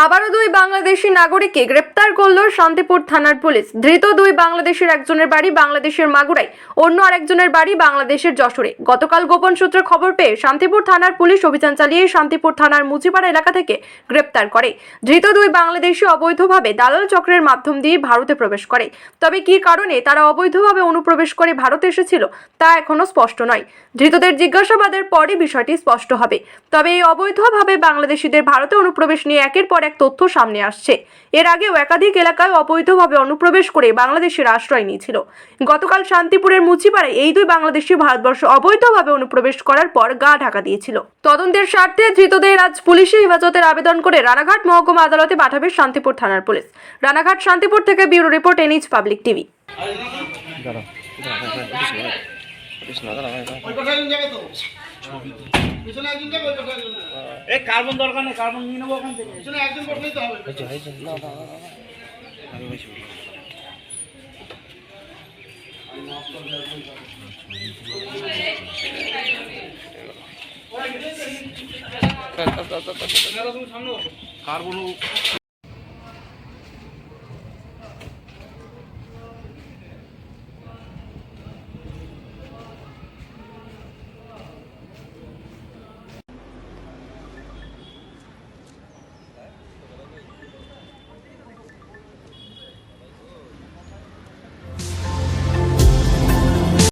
আবারও দুই বাংলাদেশি নাগরিককে গ্রেপ্তার করল শান্তিপুর থানার পুলিশ। ধৃত দুই বাংলাদেশের একজনের বাড়ি বাংলাদেশের মাগুরায়, অন্য আরেকজনের বাড়ি বাংলাদেশের যশোরে। গতকাল গোপন সূত্রে খবর পেয়ে শান্তিপুর থানার পুলিশ অভিযান চালিয়ে শান্তিপুর থানার মুচিপাড়া এলাকা থেকে গ্রেপ্তার করে। ধৃত দুই বাংলাদেশি অবৈধভাবে দালাল চক্রের মাধ্যম দিয়ে ভারতে প্রবেশ করে। তবে কী কারণে তারা অবৈধভাবে অনুপ্রবেশ করে ভারতে এসেছিল তা এখনো স্পষ্ট নয়। ধৃতদের জিজ্ঞাসাবাদের পরই বিষয়টি স্পষ্ট হবে। তবে এই অবৈধভাবে বাংলাদেশিদের ভারতে অনুপ্রবেশ নিয়ে একের পর এক তথ্য সামনে আসছে। এর আগেও একাধিক এলাকায় অবৈধভাবে অনুপ্রবেশ করে বাংলাদেশের আশ্রয় নিয়েছিল। গতকাল শান্তিপুরের মুচিপাড়ায় এই দুই বাংলাদেশি ভারতবর্ষে অবৈধভাবে অনুপ্রবেশ করার পর গা ঢাকা দিয়েছিল। তদন্তের স্বার্থে ধৃতদের আজ পুলিশি হেফাজতের আবেদন করে রানাঘাট মহকুমা আদালতে পাঠাবে শান্তিপুর থানার পুলিশ। রানাঘাট শান্তিপুর থেকে bureau report, NH public TV. Carbon দরকার নেই, কার্বন নিয়ে নেবো ওখান থেকে। একজন করলেই তো হবে। কার্বন